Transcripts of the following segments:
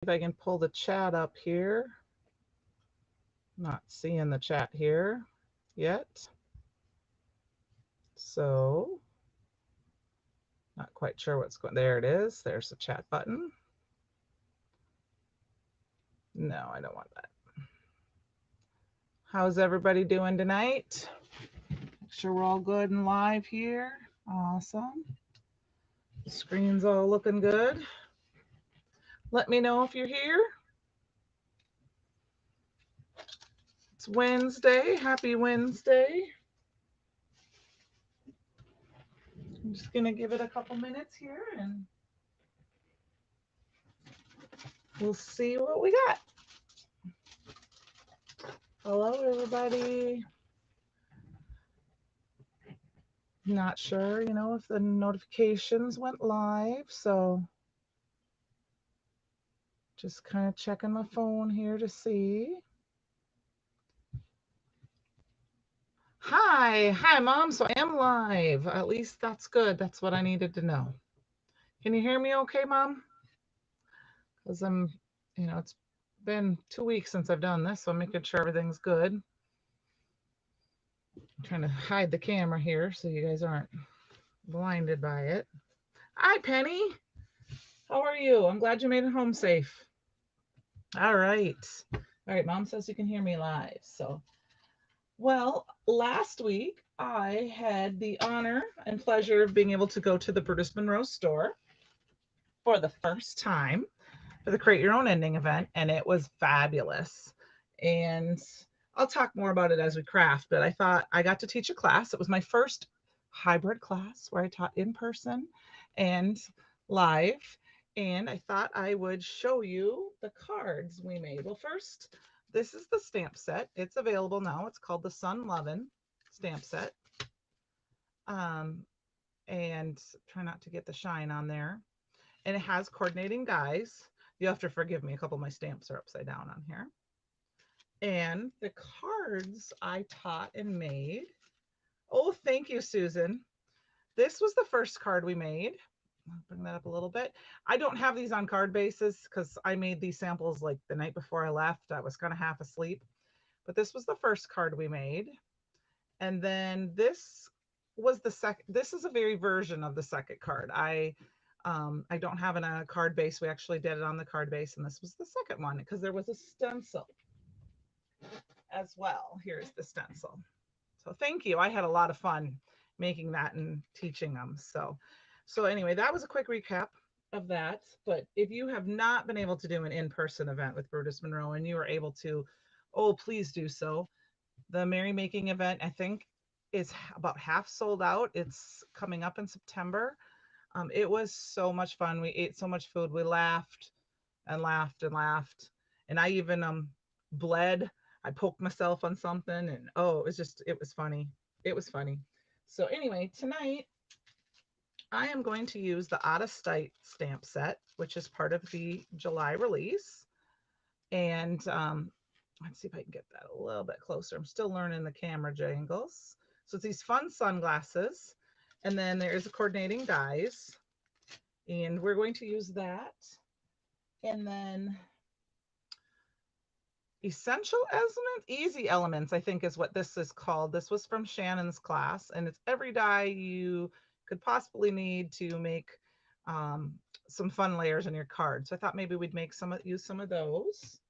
if I can pull the chat up here. Not seeing the chat here yet. So, not quite sure what's going. There it is. There's the chat button. No, I don't want that. How's everybody doing tonight? Make sure we're all good and live here. Awesome. The screen's all looking good. Let me know if you're here. It's Wednesday. Happy Wednesday. I'm just going to give it a couple minutes here and we'll see what we got. Hello, everybody. Not sure, if the notifications went live. So just kind of checking my phone here to see. Hi, Mom. So I am live. At least that's good. That's what I needed to know. Can you hear me okay, Mom? Because it's been 2 weeks since I've done this, so I'm making sure everything's good. I'm trying to hide the camera here so you guys aren't blinded by it. Hi, Penny. How are you? I'm glad you made it home safe. All right. All right, Mom says you can hear me live. So, well, last week I had the honor and pleasure of being able to go to the Brutus Monroe store for the first time for the Create Your Own Ending event, and it was fabulous. And I'll talk more about it as we craft, but I thought I got to teach a class. It was my first hybrid class where I taught in person and live. And I thought I would show you the cards we made. Well, first, this is the stamp set. It's available now. It's called the Sun Lovin' stamp set. And try not to get the shine on there. And it has coordinating dies. You have to forgive me. A couple of my stamps are upside down on here. And the cards I taught and made. Oh, thank you, Susan. This was the first card we made. I'll bring that up a little bit. I don't have these on card bases because I made these samples like the night before I left. I was kind of half asleep. But this was the first card we made. And then this was the second. This is a very version of the second card. I don't have it on a card base. We actually did it on the card base, and this was the second one because there was a stencil as well. Here's the stencil. So thank you. I had a lot of fun making that and teaching them. So anyway, that was a quick recap of that. But if you have not been able to do an in-person event with Brutus Monroe and you are able to, oh, please do so. The Merrymaking event, I think, is about half sold out. It's coming up in September. It was so much fun. We ate so much food. We laughed and laughed and laughed. And I even bled. I poked myself on something and it was funny. It was funny. So anyway, tonight I am going to use the Outta stamp set, which is part of the July release. And let's see if I can get that a little bit closer. I'm still learning the camera jangles. So it's these fun sunglasses. And then there's a coordinating dies. And we're going to use that. And then essential elements, easy elements, I think is what this is called. This was from Shannon's class. And it's every die you could possibly need to make some fun layers in your card. So I thought maybe we'd use some of those.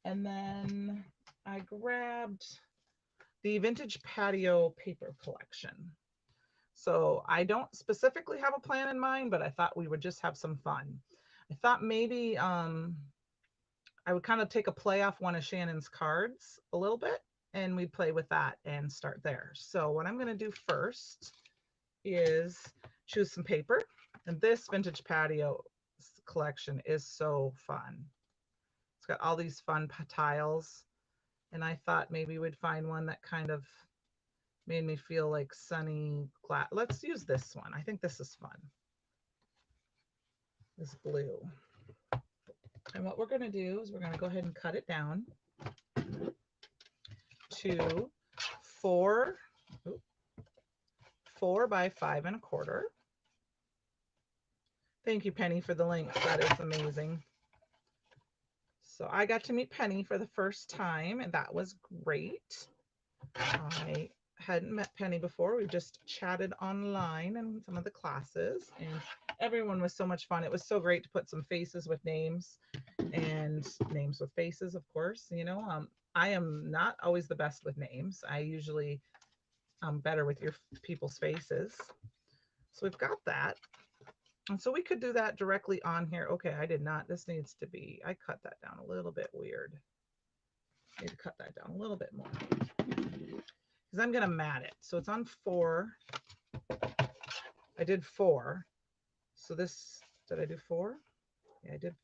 And then I grabbed the Vintage Patio paper collection. So I don't specifically have a plan in mind, but I thought we would just have some fun. I thought maybe I would kind of take a play off one of Shannon's cards a little bit, and we'd play with that and start there. So what I'm going to do first is choose some paper. And this Vintage Patio collection is so fun. It's got all these fun tiles. And I thought maybe we'd find one that kind of made me feel like sunny glass. Let's use this one. I think this is fun. This blue. And what we're going to do is we're going to go ahead and cut it down to 4 by 5 1/4. Thank you, Penny, for the links. That is amazing. So I got to meet Penny for the first time, and that was great. I hadn't met Penny before. We just chatted online in some of the classes, and everyone was so much fun. It was so great to put some faces with names and names with faces, of course. I am not always the best with names. I usually am better with your people's faces. So we've got that. And so we could do that directly on here. Okay, I did not. This needs to be, I cut that down a little bit weird. I need to cut that down a little bit more because I'm going to mat it. So it's on 4. I did 4. So this, did I do 4? Yeah, I did.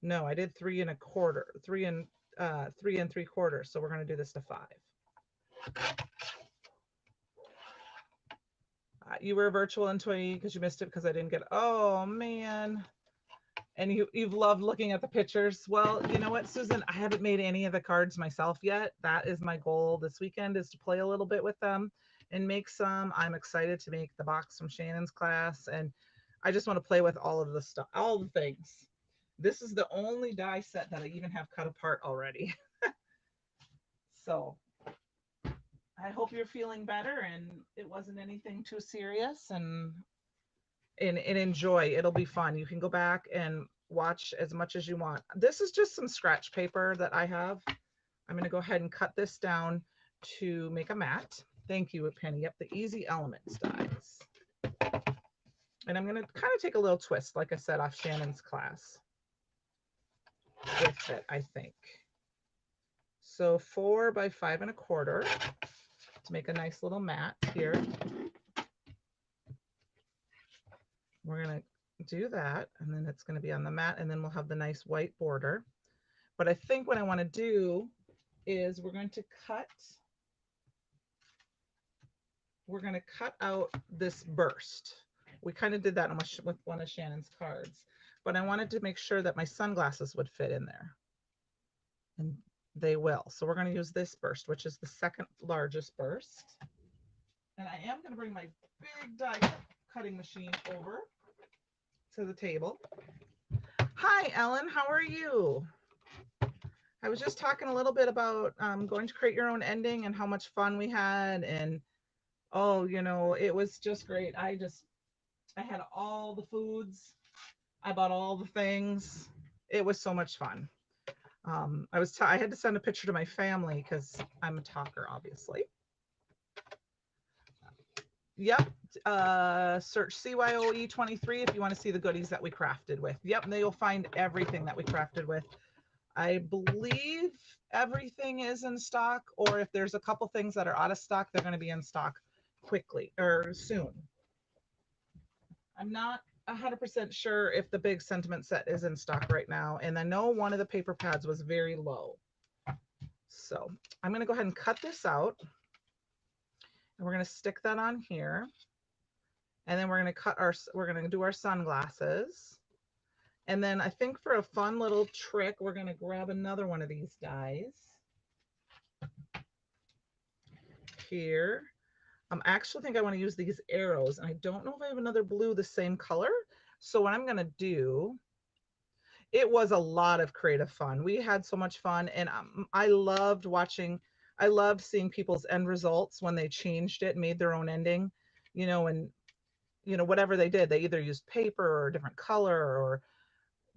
No, I did 3 1/4, 3 3 3/4. So we're going to do this to 5. You were virtual in 20 because you missed it because I didn't get, oh man. And you've loved looking at the pictures. Well, you know what, Susan, I haven't made any of the cards myself yet. That is my goal this weekend, is to play a little bit with them and make some. I'm excited to make the box from Shannon's class, and I just want to play with all of the stuff, all the things. This is the only die set that I even have cut apart already. So I hope you're feeling better and it wasn't anything too serious, and enjoy. It'll be fun. You can go back and watch as much as you want. This is just some scratch paper that I have. I'm going to go ahead and cut this down to make a mat. Thank you, Penny. Yep, the Easy Elements dies. And I'm going to kind of take a little twist, like I said, off Shannon's class with it, I think. So 4 by 5 1/4 to make a nice little mat here. We're going to do that, and then it's going to be on the mat, and then we'll have the nice white border. But I think what I want to do is we're going to cut out this burst. We kind of did that with one of Shannon's cards, but I wanted to make sure that my sunglasses would fit in there, and they will. So we're going to use this burst, which is the second largest burst. And I am going to bring my big die cutting machine over to the table. Hi, Ellen. How are you? I was just talking a little bit about going to create your own ending and how much fun we had. And, oh, it was just great. I had all the foods. I bought all the things. It was so much fun. I had to send a picture to my family because I'm a talker, obviously. Yep. Search CYOE23 if you want to see the goodies that we crafted with. Yep. And you'll find everything that we crafted with. I believe everything is in stock, or if there's a couple things that are out of stock, they're going to be in stock quickly or soon. I'm not 100% sure if the big sentiment set is in stock right now. And I know one of the paper pads was very low. So I'm going to go ahead and cut this out. And we're going to stick that on here. And then we're going to do our sunglasses. And then I think for a fun little trick, we're going to grab another one of these dies here. I actually think I want to use these arrows, and I don't know if I have another blue the same color. So what I'm going to do, it was a lot of creative fun. We had so much fun, and I loved seeing people's end results when they changed it, made their own ending, and whatever they did, they either used paper or a different color or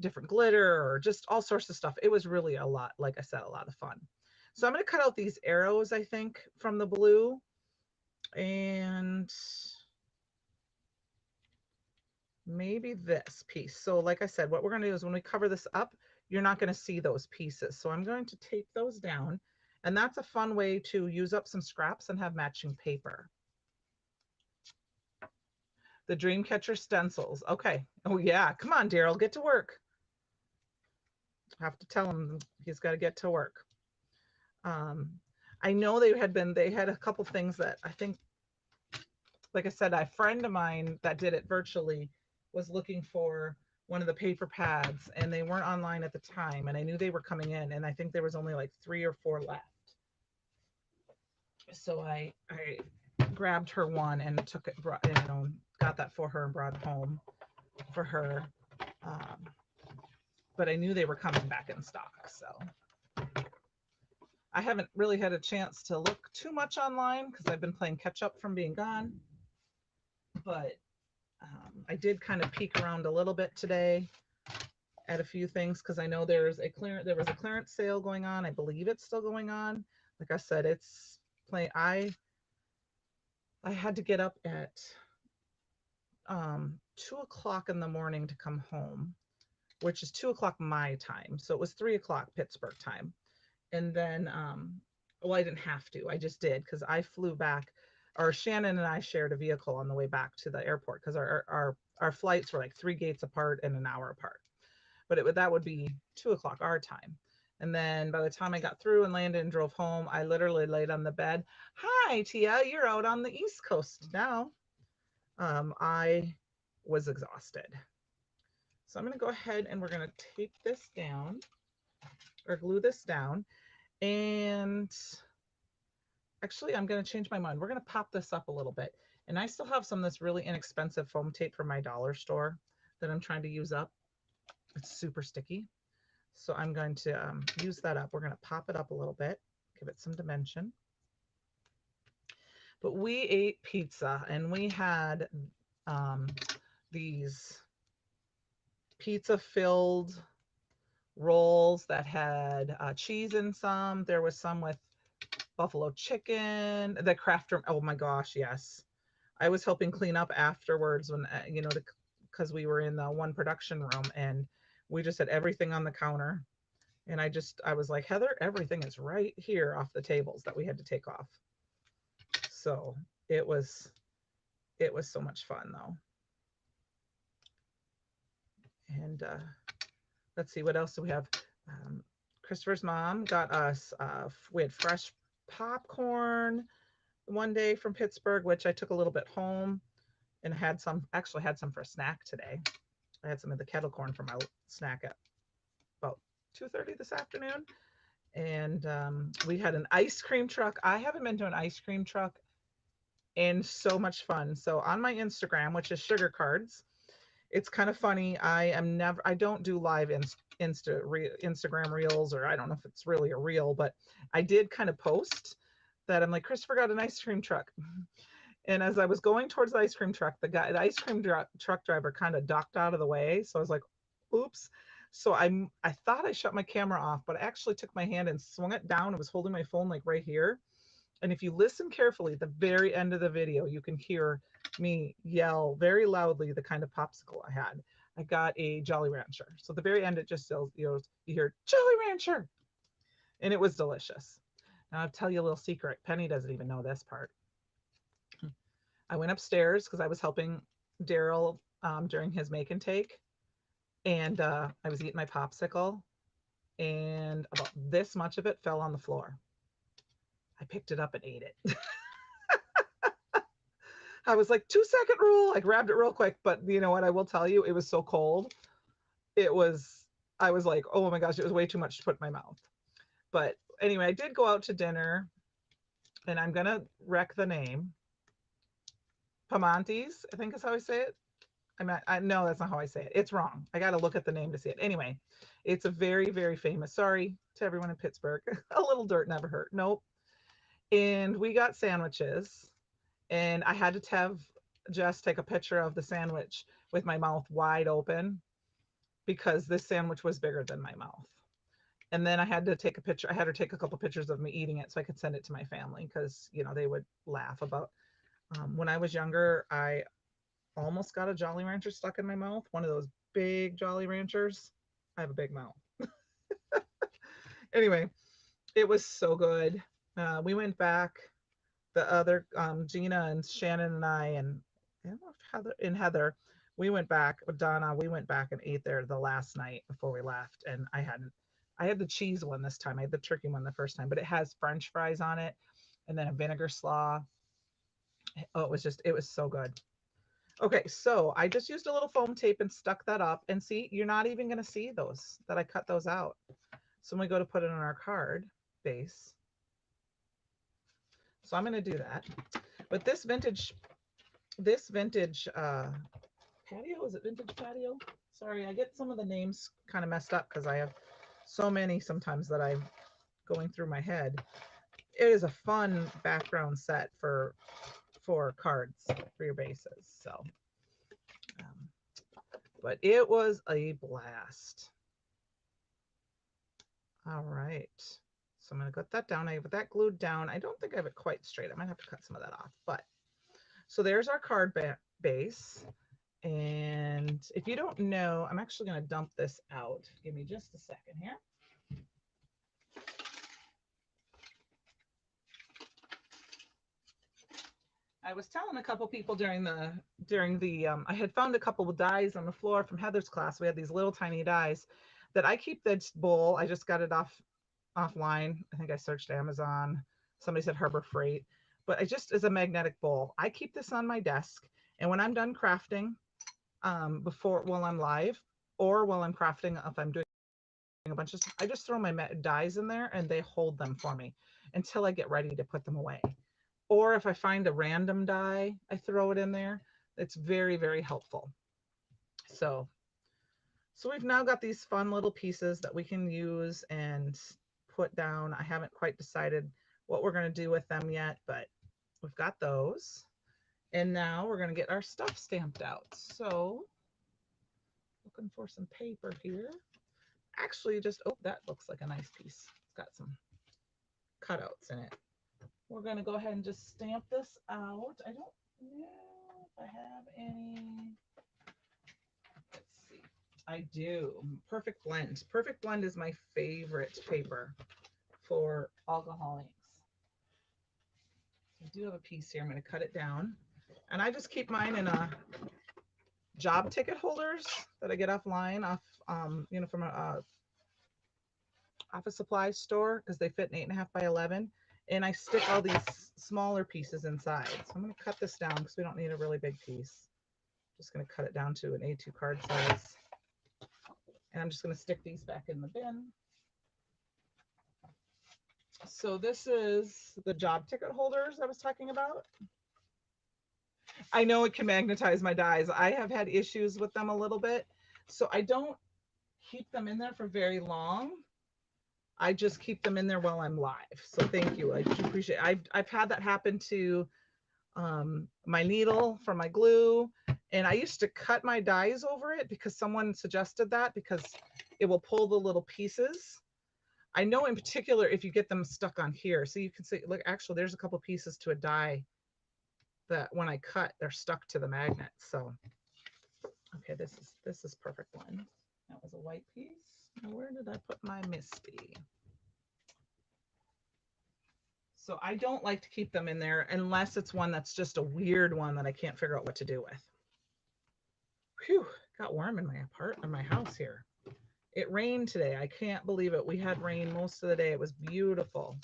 different glitter or just all sorts of stuff. It was really a lot, like I said, a lot of fun. So I'm going to cut out these arrows, I think, from the blue, and maybe this piece. So like I said, what we're going to do is when we cover this up, you're not going to see those pieces. So I'm going to tape those down, and that's a fun way to use up some scraps and have matching paper. The Dreamcatcher stencils. Okay. Oh yeah. Come on, Daryl, get to work. I have to tell him he's got to get to work. I know they had a couple things that I think, like I said, a friend of mine that did it virtually was looking for one of the paper pads, and they weren't online at the time, and I knew they were coming in, and I think there was only like 3 or 4 left. So I grabbed her one and took it, got that for her and brought it home for her. but I knew they were coming back in stock. So I haven't really had a chance to look too much online because I've been playing catch up from being gone. But I did kind of peek around a little bit today at a few things because I know there was a clearance sale going on. I believe it's still going on. Like I said, it's playing. I had to get up at 2 o'clock in the morning to come home, which is 2 o'clock my time. So it was 3 o'clock Pittsburgh time. And then, well, I didn't have to. I just did because I flew back, or Shannon and I shared a vehicle on the way back to the airport because our flights were like 3 gates apart and an hour apart. But that would be 2 o'clock our time. And then by the time I got through and landed and drove home, I literally laid on the bed. Hi, Tia, you're out on the East Coast now. I was exhausted. So I'm going to go ahead and we're going to tape this down or glue this down. And actually, I'm going to change my mind. We're going to pop this up a little bit. And I still have some of this really inexpensive foam tape from my dollar store that I'm trying to use up. It's super sticky. So I'm going to use that up. We're going to pop it up a little bit, give it some dimension. But we ate pizza and we had these pizza filled rolls that had cheese in some. There was some with buffalo chicken, the crafter. Oh my gosh, yes. I was helping clean up afterwards when, because we were in the one production room and we just had everything on the counter. And I was like, Heather, everything is right here off the tables that we had to take off. So it was so much fun though. And let's see, what else do we have? Christopher's mom got us, we had fresh popcorn one day from Pittsburgh, which I took a little bit home and actually had some for a snack today. I had some of the kettle corn for my snack at about 2:30 this afternoon. And we had an ice cream truck. I haven't been to an ice cream truck and so much fun. So on my Instagram, which is Sugar Cards, it's kind of funny. I don't do live Instagram reels, or I don't know if it's really a reel, but I did kind of post that I'm like, Christopher got an ice cream truck. And as I was going towards the ice cream truck, the ice cream truck driver kind of ducked out of the way. So I was like, oops. So I thought I shut my camera off, but I actually took my hand and swung it down. I was holding my phone like right here. And if you listen carefully, at the very end of the video, you can hear me yell very loudly the kind of popsicle I had. I got a Jolly Rancher. So at the very end, it just says, you hear Jolly Rancher. And it was delicious. Now I'll tell you a little secret. Penny doesn't even know this part. I went upstairs because I was helping Daryl during his make and take. And I was eating my popsicle. And about this much of it fell on the floor. I picked it up and ate it. I was like, 2-second rule. I grabbed it real quick, but you know what? I will tell you, it was so cold. I was like, oh my gosh, it was way too much to put in my mouth. But anyway, I did go out to dinner, and I'm going to wreck the name. Pamantes, I think is how I say it. No, that's not how I say it. It's wrong. I got to look at the name to see it. Anyway, it's a very, very famous, sorry to everyone in Pittsburgh. A little dirt never hurt. Nope. And we got sandwiches. And I had to have Jess take a picture of the sandwich with my mouth wide open because this sandwich was bigger than my mouth. And then I had to take a picture. I had her take a couple pictures of me eating it so I could send it to my family because, they would laugh about. When I was younger, I almost got a Jolly Rancher stuck in my mouth. One of those big Jolly Ranchers. I have a big mouth. Anyway, it was so good. We went back. The other Gina and Shannon and I don't know if Heather, we went back with Donna. We went back and ate there the last night before we left, and I had the cheese one this time. I had the turkey one the first time, but it has French fries on it, and then a vinegar slaw. Oh, it was so good. Okay, so I just used a little foam tape and stuck that up, and see, you're not even going to see those that I cut those out. So when we go to put it on our card base. So I'm going to do that. But this vintage patio, is it vintage patio? Sorry, I get some of the names kind of messed up because I have so many sometimes that I'm going through my head. It is a fun background set for cards for your bases. So, um, but it was a blast. All right. So I'm going to put that down. I have that glued down. I don't think I have it quite straight. I might have to cut some of that off. But so there's our card base. And if you don't know, I'm actually going to dump this out. Give me just a second here. I was telling a couple people during the I had found a couple of dies on the floor from Heather's class. We had these little tiny dies that I keep this bowl. I just got it offline. I think I searched Amazon. Somebody said Harbor Freight, but I just as a magnetic bowl. I keep this on my desk, and when I'm done crafting, while I'm live or while I'm crafting, if I'm doing a bunch of stuff, I just throw my dies in there and they hold them for me until I get ready to put them away. Or if I find a random die, I throw it in there. It's very, very helpful. So we've now got these fun little pieces that we can use and put down. I haven't quite decided what we're going to do with them yet, but we've got those. And now we're going to get our stuff stamped out. So looking for some paper here. Actually, oh, that looks like a nice piece. It's got some cutouts in it. We're going to go ahead and just stamp this out. I don't know if I have any. Let's see. I do. Perfect Blend. Perfect Blend is my favorite paper for alcohol inks. I do have a piece here. I'm going to cut it down. And I just keep mine in a job ticket holders that I get offline from a office supply store because they fit in 8.5 by 11. And I stick all these smaller pieces inside. So I'm going to cut this down because we don't need a really big piece. Just going to cut it down to an A2 card size. And I'm just going to stick these back in the bin. So this is the job ticket holders I was talking about. I know it can magnetize my dies. I have had issues with them a little bit. So I don't keep them in there for very long. I just keep them in there while I'm live. So thank you. I do appreciate it. I've had that happen to my needle for my glue. And I used to cut my dies over it because someone suggested that because it will pull the little pieces. I know in particular if you get them stuck on here. So you can see, look, actually there's a couple pieces to a die that when I cut, they're stuck to the magnet. So, okay, this is perfect one. That was a white piece. Now, where did I put my Misty? So I don't like to keep them in there unless it's one that's just a weird one that I can't figure out what to do with. Whew, got warm in my house here. It rained today. I can't believe it. We had rain most of the day. It was beautiful.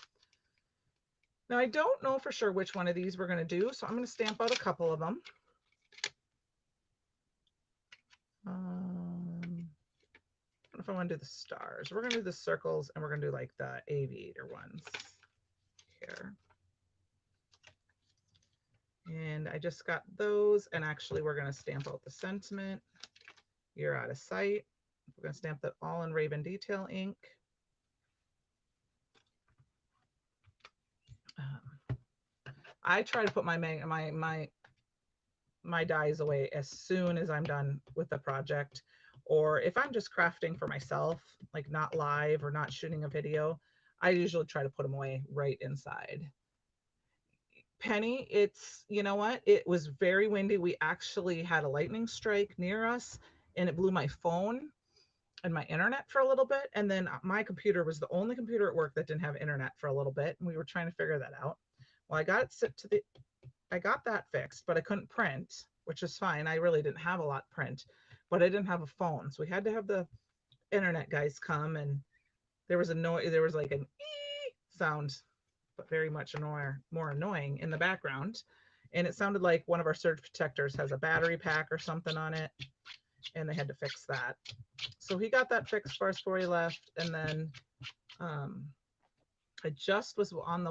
Now I don't know for sure which one of these we're going to do, so I'm going to stamp out a couple of them. I don't know if I want to do the stars. We're going to do the circles, and we're going to do like the aviator ones here. And I just got those, and actually we're going to stamp out the sentiment. You're out of sight. We're going to stamp that all in Raven Detail ink. I try to put my dies away as soon as I'm done with the project, or if I'm just crafting for myself, like not live or not shooting a video, I usually try to put them away right inside. Penny, it's, you know what, it was very windy. We actually had a lightning strike near us and it blew my phone and my internet for a little bit, and then my computer was the only computer at work that didn't have internet for a little bit, and we were trying to figure that out. Well, I got that fixed, but I couldn't print, which is fine. I really didn't have a lot to print, but I didn't have a phone. So we had to have the internet guys come, and there was like an ee sound, but very much more annoying in the background. And it sounded like one of our surge protectors has a battery pack or something on it, and they had to fix that. So he got that fixed for us before he left. And then I just was on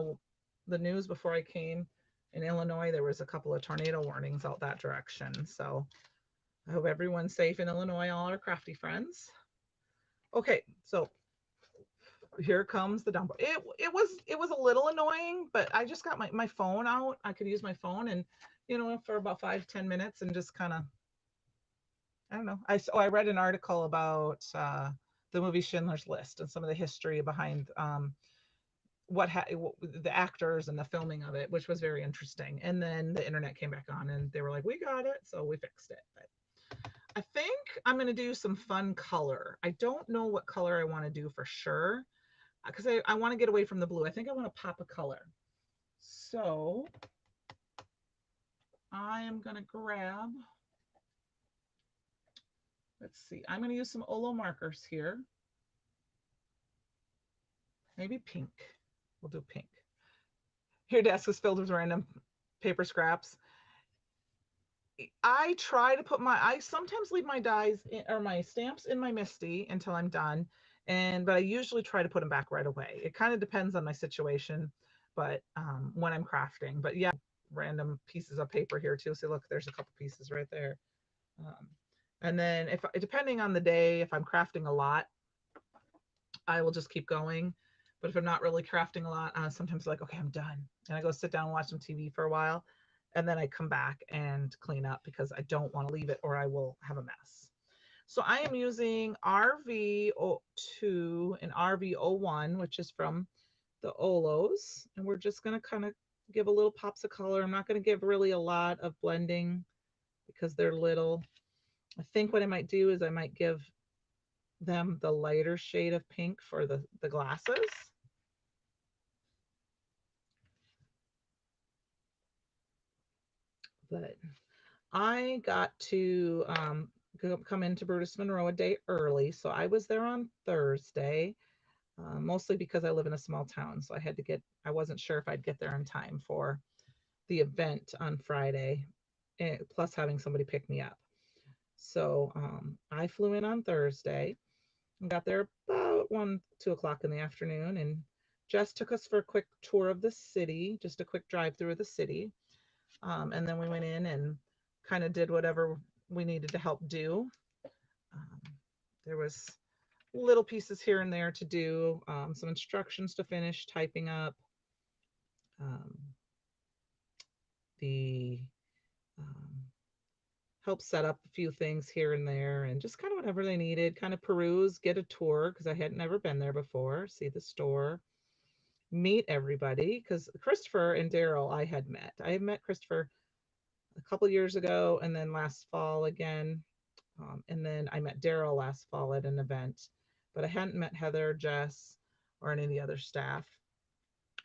the news before I came. In Illinois, there was a couple of tornado warnings out that direction. So I hope everyone's safe in Illinois, all our crafty friends. Okay, so here comes the dump. It was a little annoying, but I just got my phone out. I could use my phone and for about 5-10 minutes and just kind of, I don't know. I read an article about the movie Schindler's List and some of the history behind the actors and the filming of it, which was very interesting. And then the internet came back on and they were like, "We got it," so we fixed it. But I think I'm going to do some fun color. I don't know what color I want to do for sure because I want to get away from the blue. I think I want to pop a color. So I am going to grab, let's see, I'm going to use some Olo markers here. Maybe pink. We'll do pink. Your desk is filled with random paper scraps. I sometimes leave my dies or my stamps in my MISTI until I'm done. But I usually try to put them back right away. It kind of depends on my situation, but when I'm crafting. But yeah, random pieces of paper here too. So look, there's a couple pieces right there. Um, and then depending on the day, if I'm crafting a lot, I will just keep going. But if I'm not really crafting a lot, sometimes like, okay, I'm done. And I go sit down and watch some TV for a while. And then I come back and clean up because I don't want to leave it or I will have a mess. So I am using RV02 and RV01, which is from the Olos. And we're just going to kind of give a little pops of color. I'm not going to give really a lot of blending because they're little. I think what I might do is I might give them the lighter shade of pink for the glasses. But I got to come into Brutus, Monroe a day early. So I was there on Thursday, mostly because I live in a small town. So I wasn't sure if I'd get there in time for the event on Friday, plus having somebody pick me up. So I flew in on Thursday and got there about 2 o'clock in the afternoon. And Jess took us for a quick tour of the city, just a quick drive through of the city. And then we went in and kind of did whatever we needed to help do. Um, there was little pieces here and there to do, some instructions to finish typing up, um, the um, help set up a few things here and there, and just kind of whatever they needed, kind of peruse, get a tour because I had never been there before, see the store, meet everybody because Christopher and Daryl I had met. I had met Christopher a couple years ago and then last fall again. And then I met Daryl last fall at an event, but I hadn't met Heather, Jess, or any of the other staff.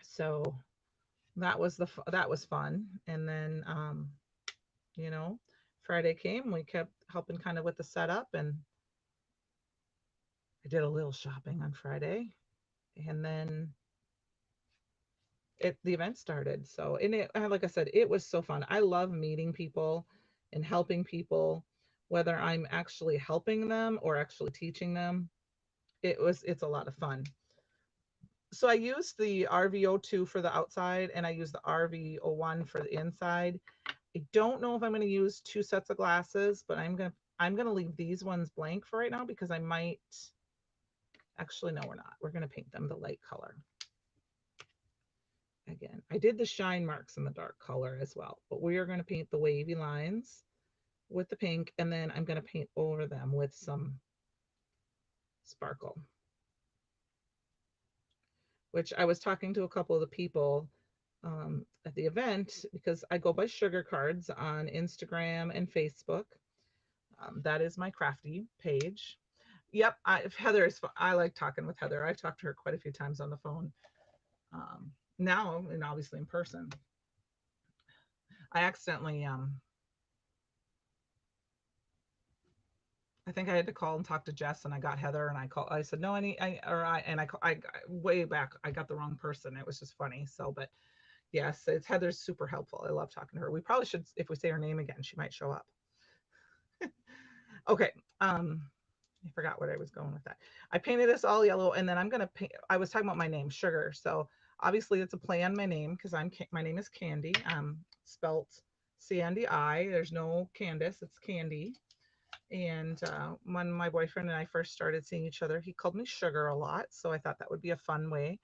So that was fun. And then you know, Friday came, we kept helping kind of with the setup, and I did a little shopping on Friday, and then the event started. So like I said, it was so fun. I love meeting people and helping people, whether I'm actually helping them or actually teaching them. It's a lot of fun. So I used the RV02 for the outside and I used the RV01 for the inside. I don't know if I'm going to use two sets of glasses, but I'm going to leave these ones blank for right now because I might actually, no, we're not. We're going to paint them the light color. Again, I did the shine marks in the dark color as well, but we are going to paint the wavy lines with the pink, and then I'm going to paint over them with some sparkle, which I was talking to a couple of the people at the event because I go by sugar cards on Instagram and Facebook. That is my crafty page. Yep, Heather is. I like talking with Heather. I've talked to her quite a few times on the phone. Now and obviously in person. I accidentally I think I had to call and talk to Jess, and I got Heather, and I said no, I way back I got the wrong person. It was just funny. So, but yes, it's Heather's super helpful. I love talking to her. We probably should, if we say her name again, she might show up. Okay. I forgot what I was going with that. I painted this all yellow, and then I'm gonna paint. I was talking about my name, Sugar. So obviously it's a play on my name because my name is Candy. Spelt Candy. There's no Candace. It's Candy. And when my boyfriend and I first started seeing each other, he called me sugar a lot. So I thought that would be a fun way.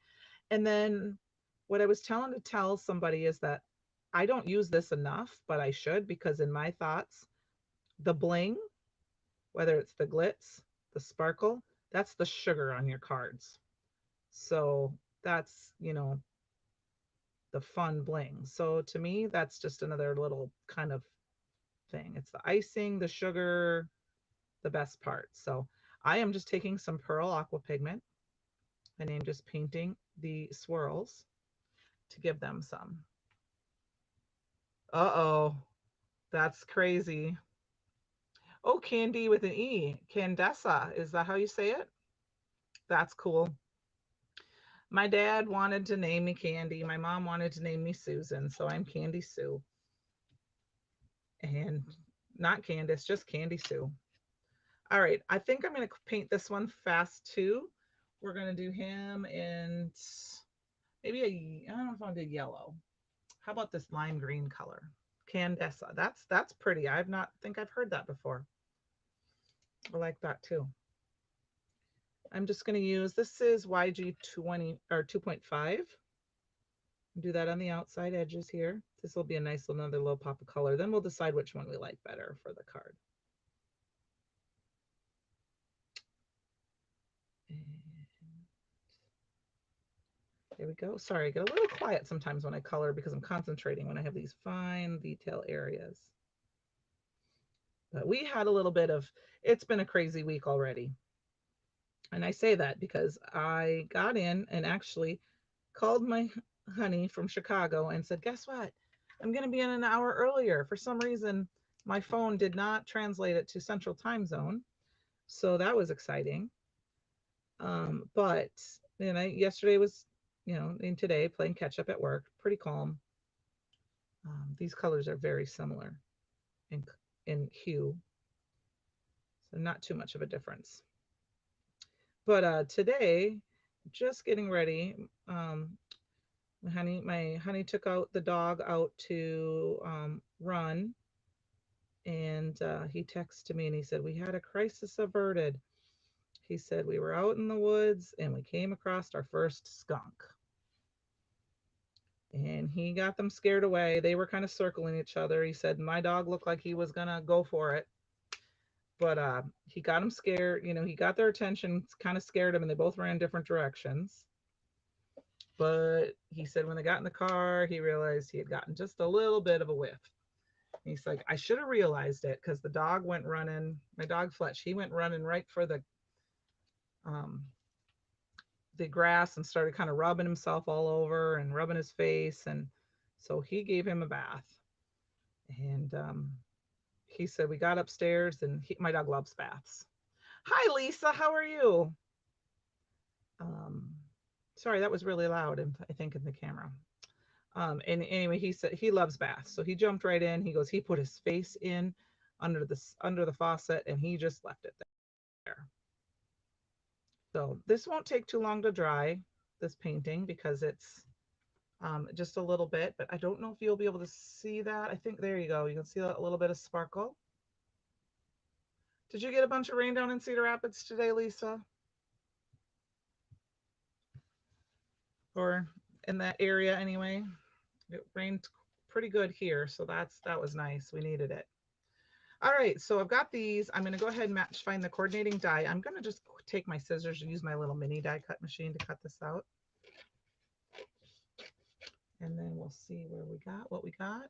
And then what I was telling to tell somebody is that I don't use this enough, but I should, because in my thoughts, the bling, whether it's the glitz, the sparkle, that's the sugar on your cards. So that's, the fun bling. So to me, that's just another little kind of thing. It's the icing, the sugar, the best part. So I am just taking some pearl aqua pigment and I'm just painting the swirls to give them some. Uh-oh, that's crazy. Oh, Candy with an E. Candessa. Is that how you say it? That's cool. My dad wanted to name me Candy. My mom wanted to name me Susan. So I'm Candy Sue. And not Candace, just Candy Sue. All right. I think I'm going to paint this one fast too. We're going to do him in maybe I don't know if I'll do yellow. How about this lime green color? Candessa. That's pretty. I've not think I've heard that before. I like that too. I'm just going to use, this is YG20 or 2.5. Do that on the outside edges here. This will be a nice another little pop of color. Then we'll decide which one we like better for the card. And there we go. Sorry, I get a little quiet sometimes when I color because I'm concentrating when I have these fine detail areas. But we had a little bit of, it's been a crazy week already. And I say that because I got in and actually called my honey from Chicago and said, guess what? I'm going to be in an hour earlier. For some reason, my phone did not translate it to Central Time Zone. So that was exciting. But yesterday was, and today playing catch up at work, pretty calm. These colors are very similar in hue. So not too much of a difference. But today, just getting ready. My honey took out the dog out to run, and he texted me and he said, we had a crisis averted. He said, we were out in the woods and we came across our first skunk. And he got them scared away. They were kind of circling each other. He said, my dog looked like he was going to go for it. But he got them scared. He got their attention, kind of scared them, and they both ran different directions. But he said when they got in the car, he realized he had gotten just a little bit of a whiff. He's like, I should have realized it because the dog went running. My dog Fletch, he went running right for the grass and started kind of rubbing himself all over and rubbing his face. And so he gave him a bath. And he said, we got upstairs and my dog loves baths. Hi, Lisa. How are you? Sorry, that was really loud, I think, in the camera. And anyway, he said he loves baths. So he jumped right in. He goes, he put his face in under the faucet and he just left it there. So this won't take too long to dry, this painting, because it's just a little bit, but I don't know if you'll be able to see that. I think there you go. You can see a little bit of sparkle. Did you get a bunch of rain down in Cedar Rapids today, Lisa? Or in that area anyway? It rained pretty good here, so that was nice. We needed it. All right, so I've got these. I'm going to go ahead and find the coordinating die. I'm going to just take my scissors and use my little mini die cut machine to cut this out. And then we'll see what we got.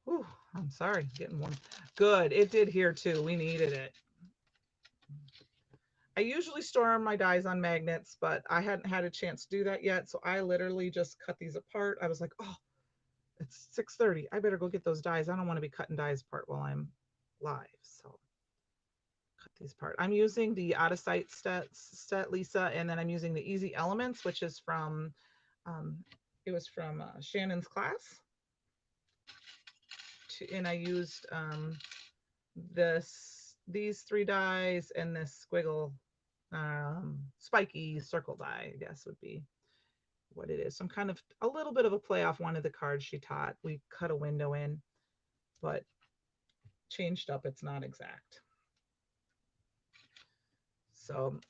Ooh, I'm sorry, getting warm. Good, it did here too. We needed it. I usually store my dies on magnets, but I hadn't had a chance to do that yet. So I literally just cut these apart. I was like, oh, it's 6:30. I better go get those dies. I don't want to be cutting dies apart while I'm live. So cut these apart. I'm using the Out of Sight set, Lisa, and then I'm using the Easy Elements, which is from, it was from Shannon's class. And I used these 3 dies and this squiggle spiky circle die, I guess would be what it is. Some kind of a little bit of a play off one of the cards she taught. We cut a window in, but changed up. It's not exact. So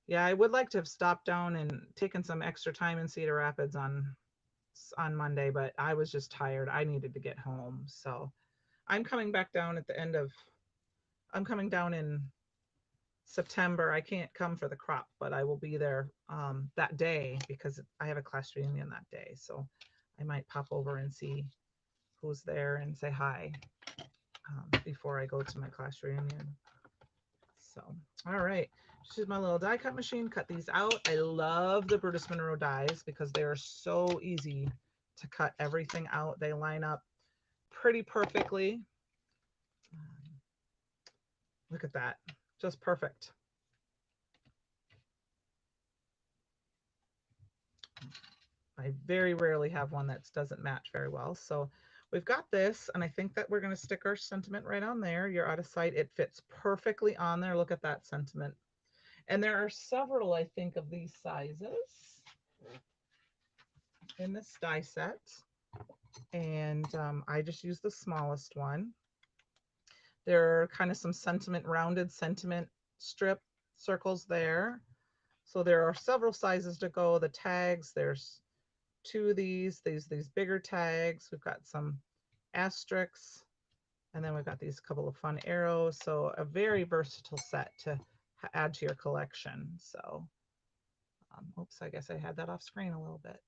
yeah, I would like to have stopped down and taken some extra time in Cedar Rapids on Monday, but I was just tired. I needed to get home. So I'm coming back down at the end of, I'm coming down in September. I can't come for the crop, but I will be there that day because I have a class reunion that day. So I might pop over and see who's there and say hi before I go to my class reunion. So, all right. This is my little die cut machine. Cut these out. I love the Brutus Monroe dies because they are so easy to cut everything out. They line up pretty perfectly. Look at that. Just perfect. I very rarely have one that doesn't match very well. So we've got this, and I think that we're going to stick our sentiment right on there. You're out of sight. It fits perfectly on there. Look at that sentiment. And there are several, I think, of these sizes in this die set. And I just used the smallest one. There are kind of some sentiment, rounded sentiment strip circles there. So there are several sizes to go. The tags, there's two of these bigger tags. We've got some asterisks, and then we've got these couple of fun arrows. So a very versatile set to add to your collection. So, oops, I guess I had that off screen a little bit.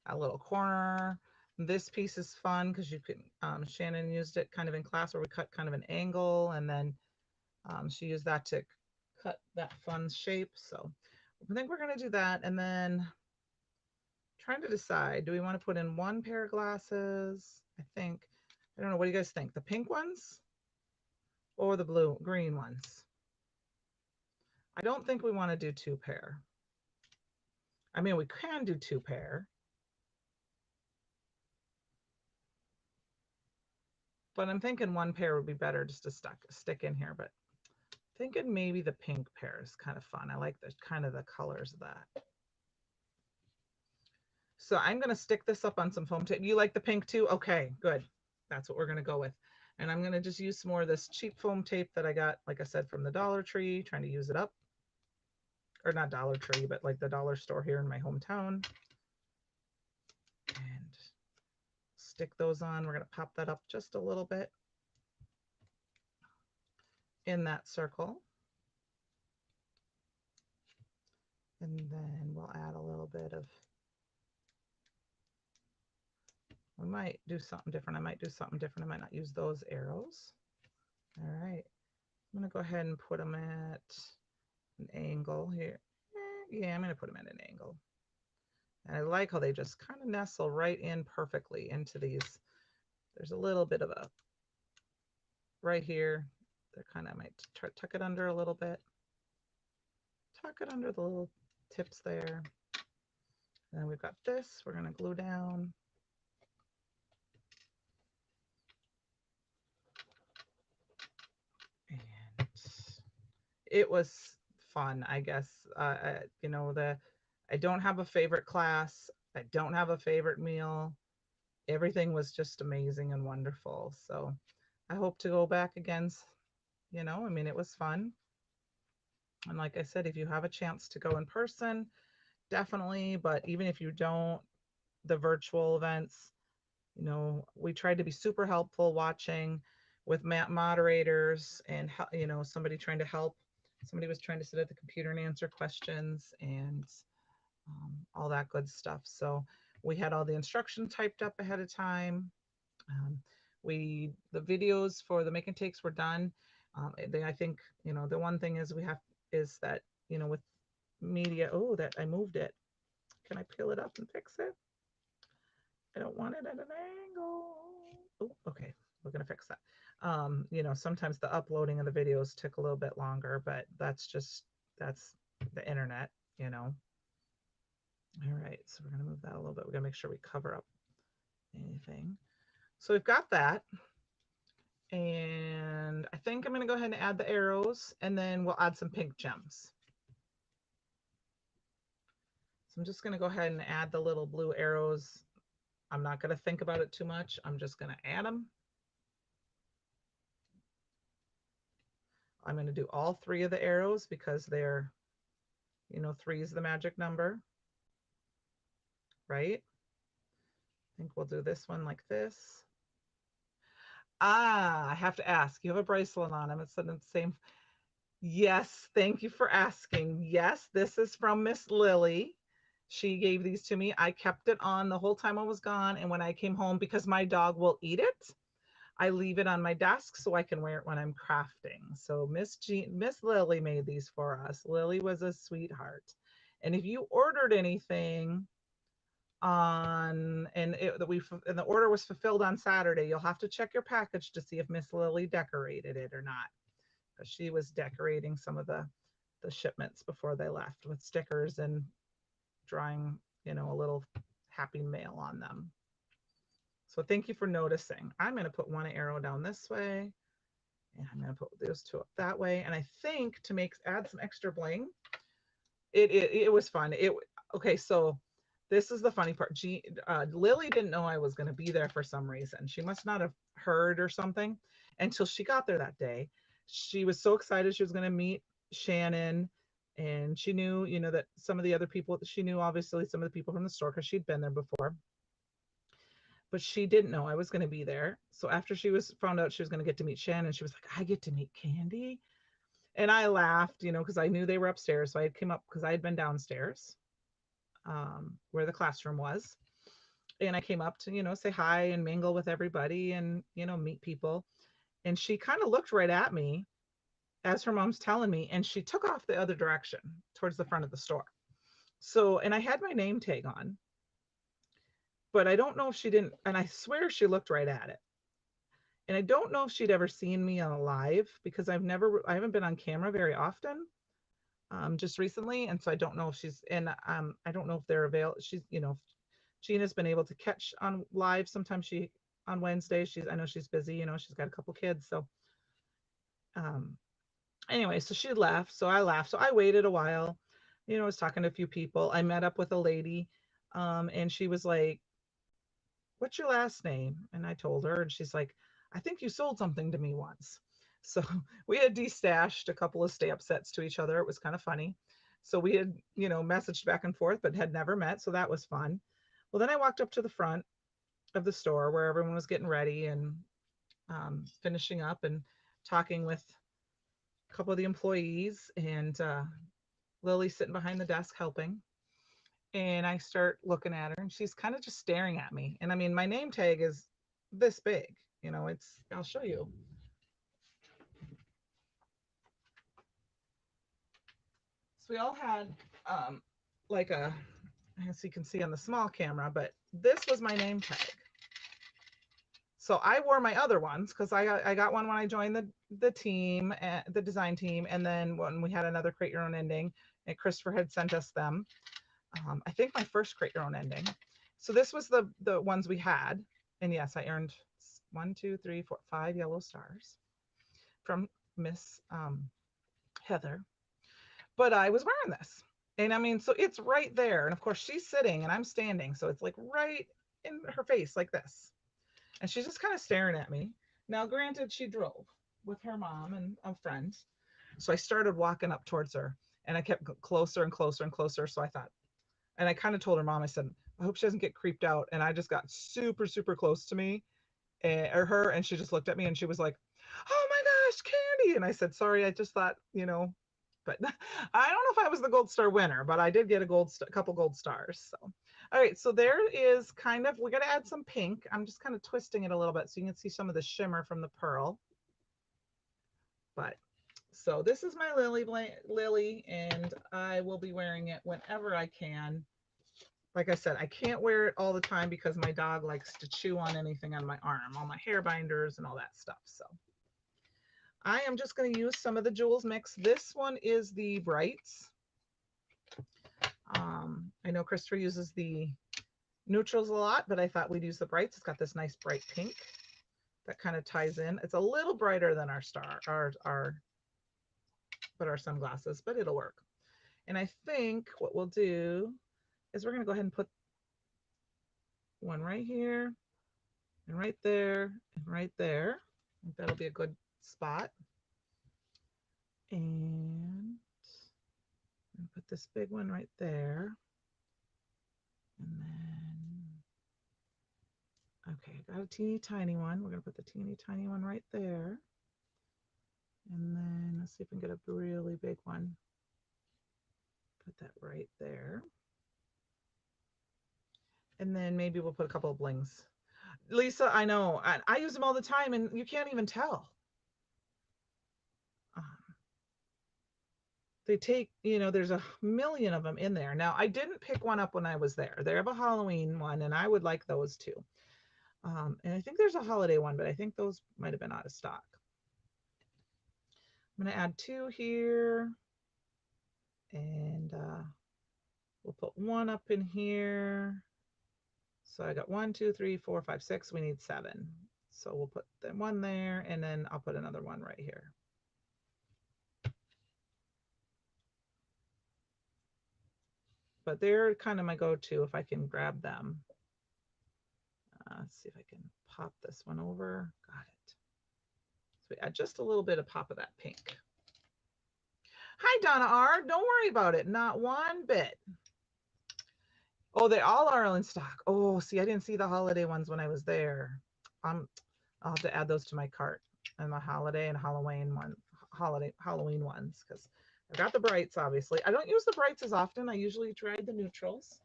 A little corner. This piece is fun because you can, Shannon used it kind of in class where we cut kind of an angle, and then she used that to cut that fun shape. So I think we're going to do that. And then trying to decide, do we want to put in one pair of glasses? I don't know. What do you guys think? The pink ones or the green ones? I don't think we want to do two pair. I mean, we can do two pair. But I'm thinking one pair would be better just to stick in here. But thinking maybe the pink pair is kind of fun. I like the kind of the colors of that. So I'm going to stick this up on some foam tape. You like the pink too? Okay, good. That's what we're going to go with. And I'm going to just use some more of this cheap foam tape that I got, like I said, from the Dollar Tree, trying to use it up. Or not Dollar Tree, but like the dollar store here in my hometown. And stick those on. We're going to pop that up just a little bit in that circle. And then we'll add a little bit of, we might do something different. I might do something different. I might not use those arrows. All right. I'm going to go ahead and put them at an angle here. Yeah, I'm going to put them at an angle. And I like how they just kind of nestle right in perfectly into these. There's a little bit of a, right here, they're kind of, I might tuck it under a little bit. Tuck it under the little tips there. And then we've got this, we're going to glue down. And it was fun, I guess. You know, I don't have a favorite class. I don't have a favorite meal. Everything was just amazing and wonderful. So I hope to go back again. You know, I mean, it was fun. And like I said, if you have a chance to go in person, definitely. But even if you don't, the virtual events, you know, we tried to be super helpful watching with moderators and, you know, somebody trying to help. Somebody was trying to sit at the computer and answer questions and all that good stuff. So we had all the instructions typed up ahead of time. The videos for the make and takes were done. I think, you know, the one thing is is that, you know, with media, oh, that I moved it. Can I peel it up and fix it? I don't want it at an angle. Oh, okay, we're gonna fix that. You know, sometimes the uploading of the videos took a little bit longer, but that's the internet, you know. All right, so we're gonna move that a little bit. We're gonna make sure we cover up anything. So we've got that. And I think I'm gonna go ahead and add the arrows, and then we'll add some pink gems. So I'm just gonna go ahead and add the little blue arrows. I'm not gonna think about it too much. I'm just gonna add them. I'm going to do all 3 of the arrows because they're, you know, 3 is the magic number, right? I think we'll do this one like this. Ah, I have to ask. You have a bracelet on. It's in the same. Yes, thank you for asking. Yes, this is from Miss Lily. She gave these to me. I kept it on the whole time I was gone. And when I came home, because my dog will eat it, I leave it on my desk so I can wear it when I'm crafting. So Miss Lily made these for us. Lily was a sweetheart. And if you ordered anything on and the order was fulfilled on Saturday, you'll have to check your package to see if Miss Lily decorated it or not. Because she was decorating some of the shipments before they left with stickers and drawing, you know, a little happy mail on them. So thank you for noticing. I'm going to put one arrow down this way, and I'm going to put those 2 up that way. And I think to add some extra bling, it was fun. Okay, so this is the funny part. Lily didn't know I was going to be there for some reason. She must not have heard or something until she got there that day. She was so excited she was going to meet Shannon, and she knew, you know, that some of the other people, she knew obviously some of the people from the store because she'd been there before, but she didn't know I was going to be there. So after found out she was going to get to meet Shannon, she was like, I get to meet Candy. And I laughed, you know, because I knew they were upstairs. So I came up because I had been downstairs where the classroom was. And I came up to, you know, say hi and mingle with everybody and, you know, meet people. And she kind of looked right at me as her mom's telling me, and she took off the other direction towards the front of the store. So, and I had my name tag on, but I don't know if she didn't, and I swear she looked right at it. And I don't know if she'd ever seen me on a live because I haven't been on camera very often, just recently. And so I don't know if I don't know if they're available. She's, you know, Gina's been able to catch on live. Sometimes on Wednesday, I know she's busy, you know, she's got a couple kids. So, um, anyway, so she left. So I laughed. So I waited a while, you know, I was talking to a few people. I met up with a lady, and she was like, what's your last name? And I told her, and she's like, I think you sold something to me once. So we had destashed a couple of stamp sets to each other. It was kind of funny. So we had, you know, messaged back and forth, but had never met. So that was fun. Well, then I walked up to the front of the store where everyone was getting ready and finishing up and talking with a couple of the employees, and Lily sitting behind the desk helping. And I start looking at her, and she's kind of just staring at me. And I mean, my name tag is this big, you know, I'll show you. So we all had like as you can see on the small camera, but this was my name tag. So I wore my other ones because I got one when I joined the team, the design team, and then when we had another Create Your Own Ending, and Christopher had sent us them. I think my first Create Your Own Ending. So this was the ones we had, and yes, I earned 1, 2, 3, 4, 5 yellow stars from Miss Heather. But I was wearing this, and I mean, so it's right there, and of course she's sitting and I'm standing, so it's like right in her face like this. And she's just kind of staring at me. Now, granted, she drove with her mom and a friend. So I started walking up towards her, and I kept closer and closer and closer. So I thought, and I kind of told her mom, I said, I hope she doesn't get creeped out. And I just got super, super close to me or her. And she just looked at me and she was like, oh my gosh, Candy. And I said, sorry, I just thought, you know, but I don't know if I was the gold star winner, but I did get a couple gold stars. So, all right. So there is we're going to add some pink. I'm just kind of twisting it a little bit so you can see some of the shimmer from the pearl. But so this is my Lily, and I will be wearing it whenever I can. Like I said, I can't wear it all the time because my dog likes to chew on anything on my arm, all my hair binders and all that stuff. So I am just going to use some of the Jewels mix. This one is the brights. I know Christopher uses the neutrals a lot, but I thought we'd use the brights. It's got this nice bright pink that kind of ties in. It's a little brighter than our sunglasses, but it'll work. And I think what we'll do is we're going to go ahead and put one right here and right there and right there. I think that'll be a good spot. And put this big one right there. And then, okay, I got a teeny tiny one. We're going to put the teeny tiny one right there. And then let's see if we can get a really big one. Put that right there. And then maybe we'll put a couple of blings. Lisa, I know. I use them all the time and you can't even tell. They take, you know, there's a million of them in there. Now, I didn't pick one up when I was there. They have a Halloween one, and I would like those too. And I think there's a holiday one, but I think those might have been out of stock. I'm going to add 2 here. And we'll put 1 up in here. So I got 1, 2, 3, 4, 5, 6. We need 7. So we'll put the 1 there, and then I'll put another one right here. But they're kind of my go-to if I can grab them. Let's see if I can pop this one over. Got it. So we add just a little bit of pop of that pink. Hi, Donna R. Don't worry about it. Not one bit. Oh, they all are in stock. Oh, see, I didn't see the holiday ones when I was there. I'll have to add those to my cart. And the holiday and Halloween ones, because I've got the brights, obviously. I don't use the brights as often. I usually try the neutrals.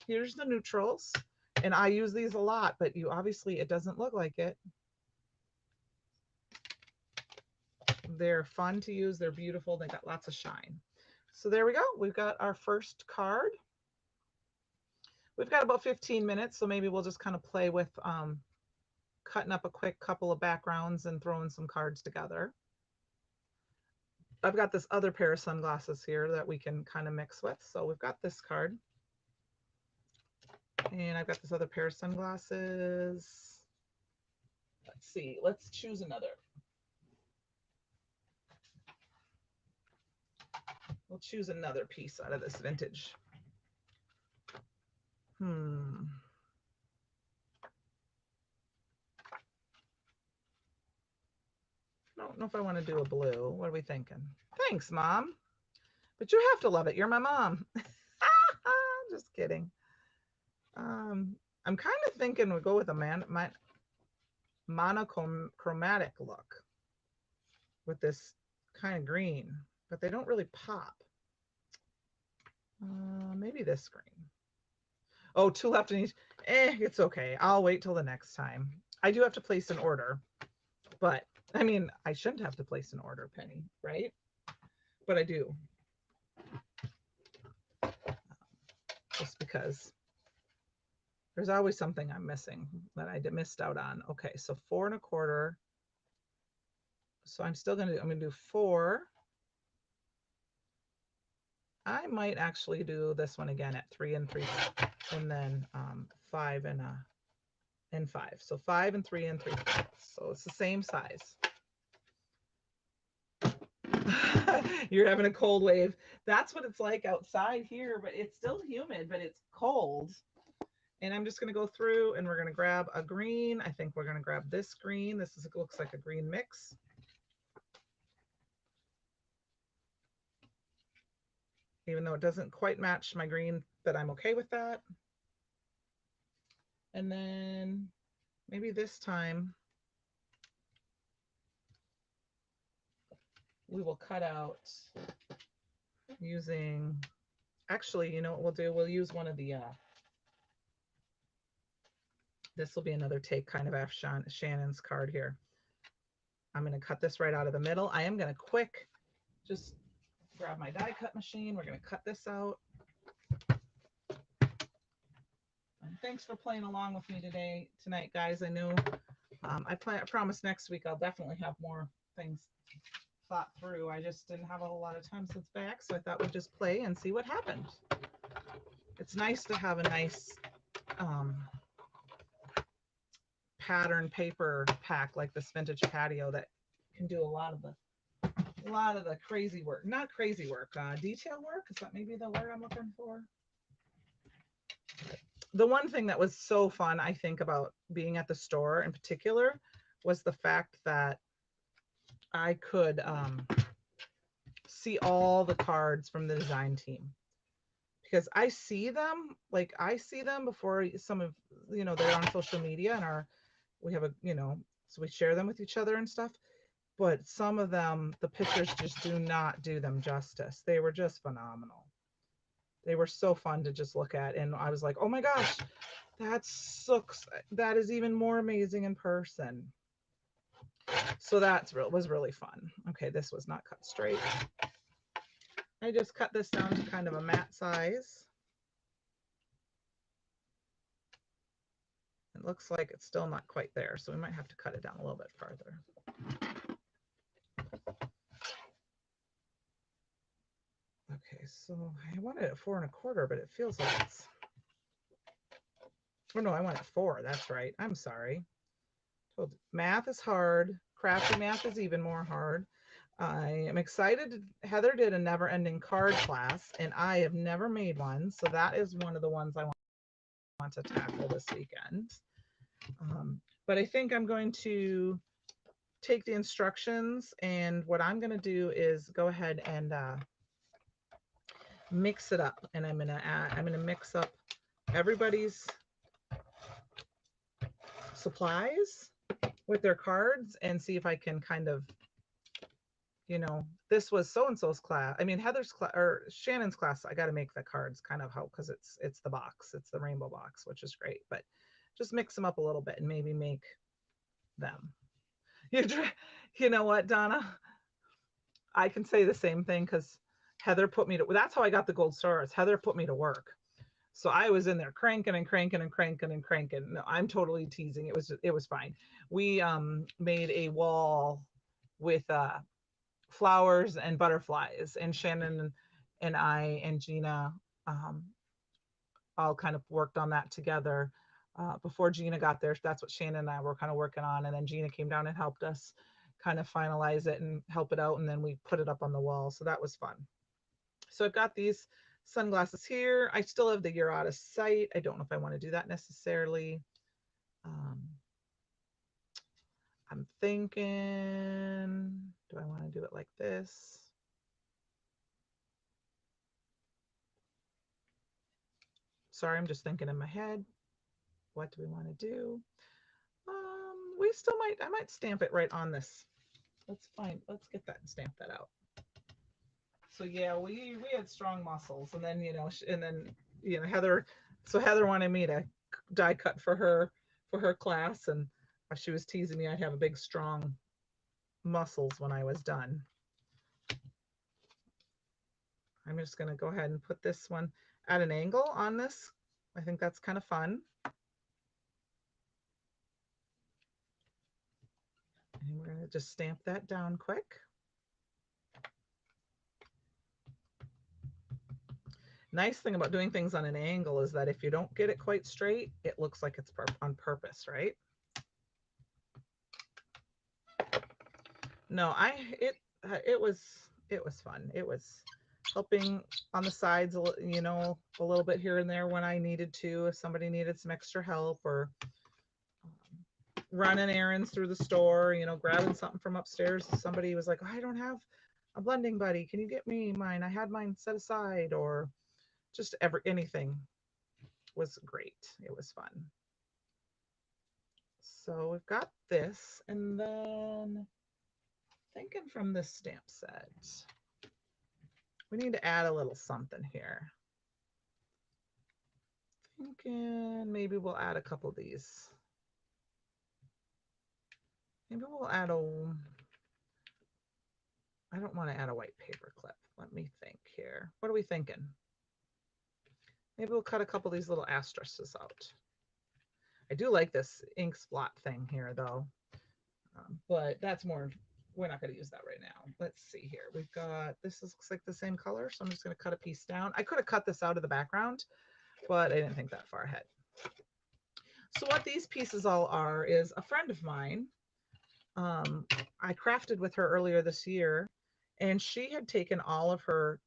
Here's the neutrals. And I use these a lot, but you obviously, it doesn't look like it. They're fun to use. They're beautiful. They got lots of shine. So there we go. We've got our first card. We've got about 15 minutes, so maybe we'll just kind of play with cutting up a quick couple of backgrounds and throwing some cards together. I've got this other pair of sunglasses here that we can kind of mix with. So we've got this card. And I've got this other pair of sunglasses. Let's see. Let's choose another. We'll choose another piece out of this vintage. I don't know if I want to do a blue. What are we thinking? Thanks, Mom. But you have to love it. You're my mom. Just kidding. I'm kind of thinking we'll go with a monochromatic look with this kind of green, but they don't really pop. Maybe this green. Oh, 2 left in each. It's okay. I'll wait till the next time. I do have to place an order, but I mean, I shouldn't have to place an order, Penny, right? But I do. Just because there's always something I'm missing that I missed out on. Okay, so 4 1/4. So I'm gonna do 4. I might actually do this one again at 3 3, and then 5 and 5. So 5 3 3/4. So it's the same size. You're having a cold wave. That's what it's like outside here, but it's still humid, but it's cold. And I'm just going to go through and we're going to grab a green. I think we're going to grab this green. Looks like a green mix. Even though it doesn't quite match my green, but I'm okay with that. And then maybe this time we will cut out using, actually, you know what we'll do? We'll use one of the, this will be another take kind of after Shannon's card here. I'm going to cut this right out of the middle. I am going to just grab my die cut machine. We're going to cut this out. And thanks for playing along with me tonight, guys. I know I promise next week I'll definitely have more things thought through. I just didn't have a whole lot of time since back, so I thought we'd just play and see what happened. It's nice to have a nice pattern paper pack like this vintage patio that can do a lot of the crazy work. Not crazy work, detail work. Is that maybe the word I'm looking for? The one thing that was so fun, I think, about being at the store in particular was the fact that I could see all the cards from the design team, because I see them, like I see them before some of, they're on social media and we have a, so we share them with each other and stuff. But some of them, the pictures just do not do them justice. They were just phenomenal. They were so fun to just look at. And I was like, oh my gosh, that is even more amazing in person. So was really fun. Okay, this was not cut straight. I just cut this down to kind of a matte size. It looks like it's still not quite there, so we might have to cut it down a little bit farther. Okay, so I wanted it 4 1/4, but it feels like it's, oh no, I want it 4. That's right. I'm sorry. Math is hard. Crafty math is even more hard. I am excited. Heather did a never ending card class, and I have never made one. So that is one of the ones I want to tackle this weekend. But I think I'm going to take the instructions, and what I'm going to do is go ahead and mix it up. And I'm going to mix up everybody's supplies with their cards and see if I can kind of, this was so-and-so's class. I mean, Heather's class or Shannon's class. I got to make the cards kind of how, because it's the box, it's the rainbow box, which is great, but just mix them up a little bit and maybe make them. You know what, Donna? I can say the same thing because Heather put me to, that's how I got the gold stars. Heather put me to work. So I was in there cranking and cranking and cranking and cranking. No, I'm totally teasing. It was fine. We made a wall with flowers and butterflies, and Shannon and I and Gina all kind of worked on that together. Before Gina got there, that's what Shannon and I were kind of working on, and then Gina came down and helped us kind of finalize it and help it out, and then we put it up on the wall. So that was fun. So I've got these sunglasses here. I still have the You're Out of Sight. I don't know if I want to do that necessarily. I'm thinking, do I want to do it like this? Sorry, I'm just thinking in my head. What do we want to do? We still I might stamp it right on this. Let's get that and stamp that out. So yeah, we had strong muscles, and then Heather. So Heather wanted me to die cut for her class, and she was teasing me I'd have a big strong muscles when I was done. I'm just going to go ahead and put this one at an angle on this. I think that's kind of fun. And we're going to just stamp that down quick. Nice thing about doing things on an angle is that if you don't get it quite straight, it looks like it's on purpose, right? No, it was fun. It was helping on the sides, a little bit here and there when I needed to, if somebody needed some extra help, or running errands through the store, grabbing something from upstairs. Somebody was like, oh, I don't have a blending buddy. Can you get me mine? I had mine set aside, or just anything was great. It was fun. So we've got this, and then thinking from this stamp set, we need to add a little something here. Thinking maybe we'll add a couple of these. Maybe we'll add I don't want to add a white paper clip. Let me think here. What are we thinking? Maybe we'll cut a couple of these little asterisks out. I do like this ink splot thing here though, but that's more, we're not going to use that right now. Let's see here. We've got, this looks like the same color, so I'm just going to cut a piece down. I could have cut this out of the background, but I didn't think that far ahead. So what these pieces all are is a friend of mine. I crafted with her earlier this year, and she had taken all of her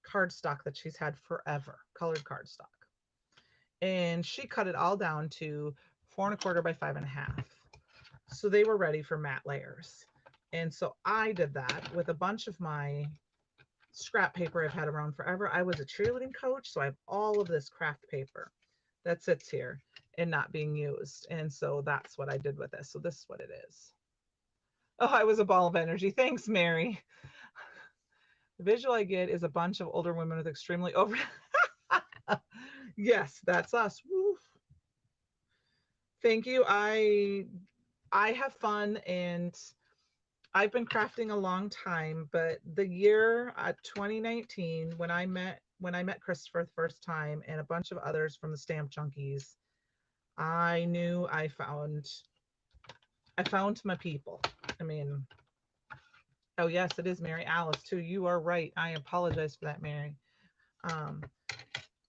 cardstock that she's had forever, colored cardstock, and she cut it all down to 4 1/4 by 5 1/2. So they were ready for matte layers. And so I did that with a bunch of my scrap paper I've had around forever. I was a cheerleading coach, so I have all of this craft paper that sits here and not being used. And so that's what I did with this. So this is what it is. Oh, I was a ball of energy. Thanks, Mary. The visual I get is a bunch of older women with extremely over. Yes, that's us. Woof. Thank you. I have fun, and I've been crafting a long time, but the year 2019, when I met Christopher the first time and a bunch of others from the Stamp Junkies, I knew I found my people. I mean, oh yes, it is Mary Alice too. You are right. I apologize for that, Mary. Um,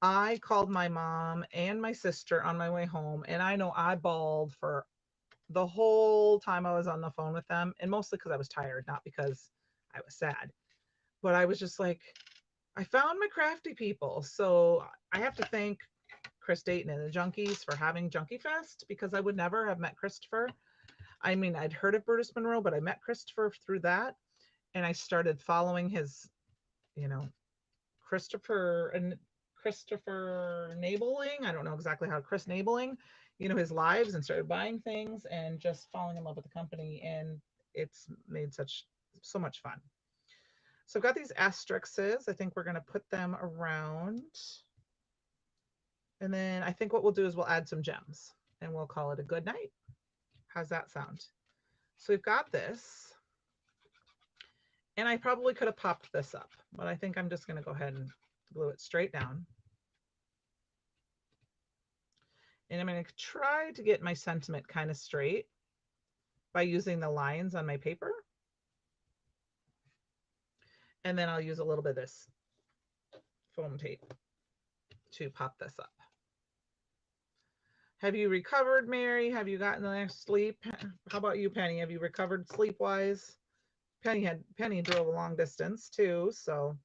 I called my mom and my sister on my way home, and I know I bawled for the whole time I was on the phone with them, and mostly because I was tired, not because I was sad. But I was just like, I found my crafty people. So I have to thank Chris Dayton and the Junkies for having Junkie Fest, because I would never have met Christopher. I mean, I'd heard of Brutus Monroe, but I met Christopher through that, and I started following his, you know, Christopher Nabling. I don't know exactly how Chris Nabling, his lives, and started buying things and just falling in love with the company. And it's made so much fun. So I've got these asterisks. I think we're going to put them around. And then I think what we'll do is we'll add some gems and we'll call it a good night. How's that sound? So we've got this. And I probably could have popped this up, but I think I'm just going to go ahead and glue it straight down. And I'm going to try to get my sentiment kind of straight by using the lines on my paper. And then I'll use a little bit of this foam tape to pop this up. Have you recovered, Mary? Have you gotten the next sleep? How about you, Penny? Have you recovered sleep-wise? Penny drove a long distance too, so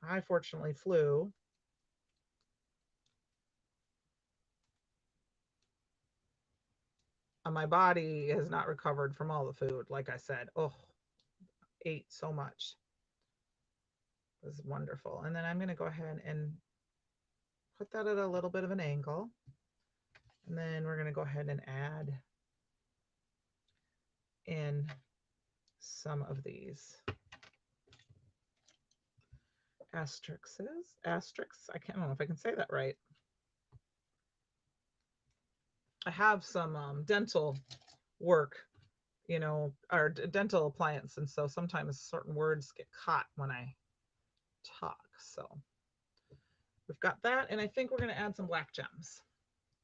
I fortunately flew. My body has not recovered from all the food. Like I said, ate so much. It was wonderful. And then I'm going to go ahead and put that at a little bit of an angle. And then we're going to go ahead and add in some of these asterisks. I don't know if I can say that right. I have some dental work, or dental appliance, and so sometimes certain words get caught when I talk. So we've got that, and I think we're going to add some black gems,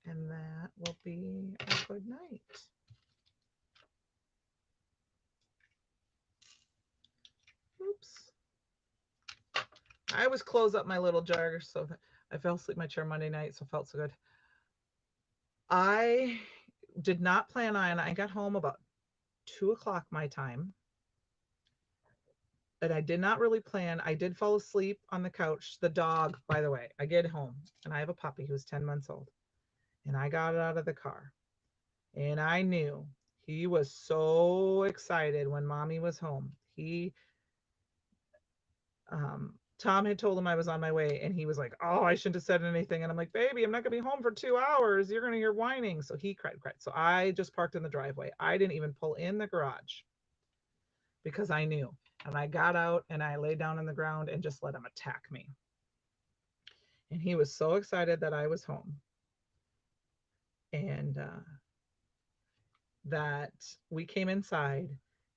and that will be a good night. Oops. I always close up my little jar, so I fell asleep in my chair Monday night, so it felt so good. I did not plan on, I got home about 2 o'clock my time, and I did not really plan. I did fall asleep on the couch. The dog, by the way, I get home and I have a puppy who's 10 months old, and I got out of the car and I knew he was so excited when mommy was home. Tom had told him I was on my way, and he was like, oh, I shouldn't have said anything. And I'm like, baby, I'm not going to be home for 2 hours. You're going to hear whining. So he cried. So I just parked in the driveway. I didn't even pull in the garage because I knew. And I got out and I laid down on the ground and just let him attack me. And he was so excited that I was home. And that we came inside,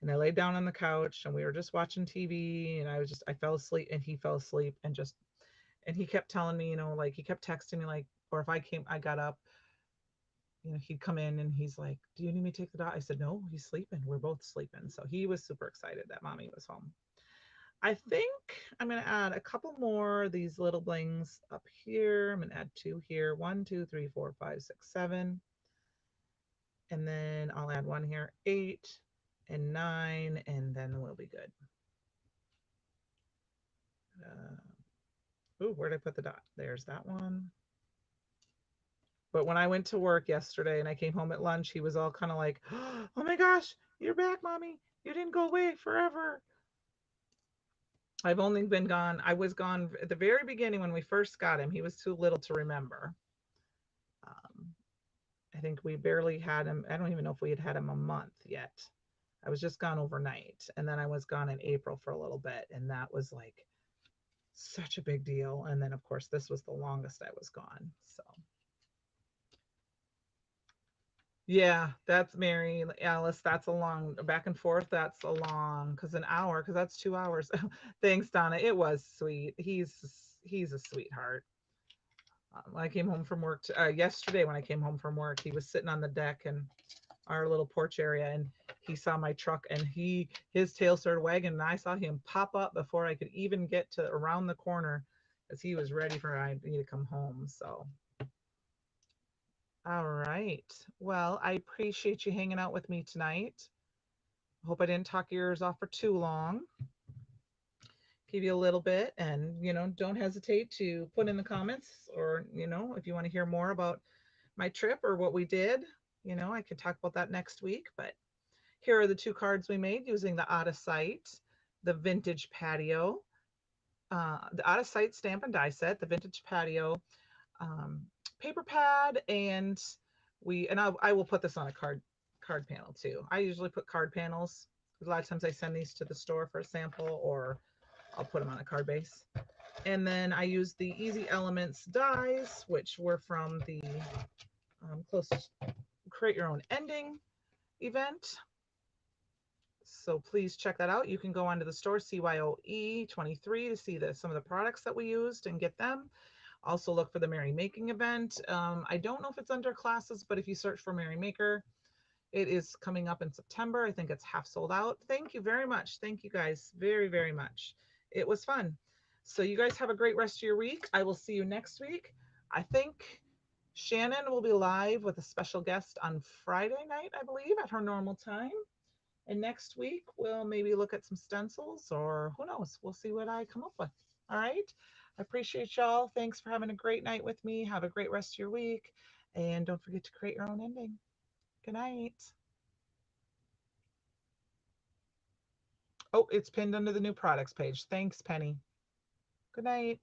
and I laid down on the couch and we were just watching TV, and I fell asleep, and he fell asleep, and he kept telling me, like he kept texting me, like, or if I got up, he'd come in and he's like, do you need me to take the dog? I said, no, he's sleeping. We're both sleeping. So he was super excited that mommy was home. I think I'm going to add a couple more of these little blings up here. I'm going to add 2 here. 1, 2, 3, 4, 5, 6, 7. And then I'll add 1 here, 8 and 9, and then we'll be good. Where did I put the dot? There's that one. But when I went to work yesterday and I came home at lunch, he was all kind of like, oh my gosh, you're back, mommy. You didn't go away forever. I've only been gone. I was gone at the very beginning when we first got him. He was too little to remember. Um, I think we barely had him. I don't even know if we had had him a month yet. I was just gone overnight. And then I was gone in April for a little bit. And that was like such a big deal. And then, of course, this was the longest I was gone. So, yeah, that's Mary Alice. That's a long back and forth. That's a long because an hour because that's 2 hours. Thanks, Donna. It was sweet. He's a sweetheart. When I came home from work yesterday, when I came home from work, he was sitting on the deck and our little porch area, and he saw my truck, and his tail started wagging, and I saw him pop up before I could even get to around the corner, as he was ready for me to come home. So, all right. Well, I appreciate you hanging out with me tonight. Hope I didn't talk your ears off for too long. Give you a little bit, and don't hesitate to put in the comments, or if you want to hear more about my trip or what we did. I could talk about that next week. But here are the two cards we made using the Outta site, the vintage patio, the Outta site stamp and die set, the vintage patio um, paper pad, and I will put this on a card panel too. I usually put card panels. A lot of times I send these to the store for a sample, or I'll put them on a card base. And then I use the Easy Elements dies, which were from the close Create Your Own Ending event. So please check that out. You can go onto the store, CYOE23, to see some of the products that we used and get them. Also look for the Merry Making event. I don't know if it's under classes, but if you search for Merry Maker, it is coming up in September. I think it's half sold out. Thank you very much. Thank you guys very, very much. It was fun. So you guys have a great rest of your week. I will see you next week. I think Shannon will be live with a special guest on Friday night, I believe, at her normal time. And next week, we'll maybe look at some stencils, or who knows? We'll see what I come up with. All right. I appreciate y'all. Thanks for having a great night with me. Have a great rest of your week. And don't forget to create your own ending. Good night. Oh, it's pinned under the new products page. Thanks, Penny. Good night.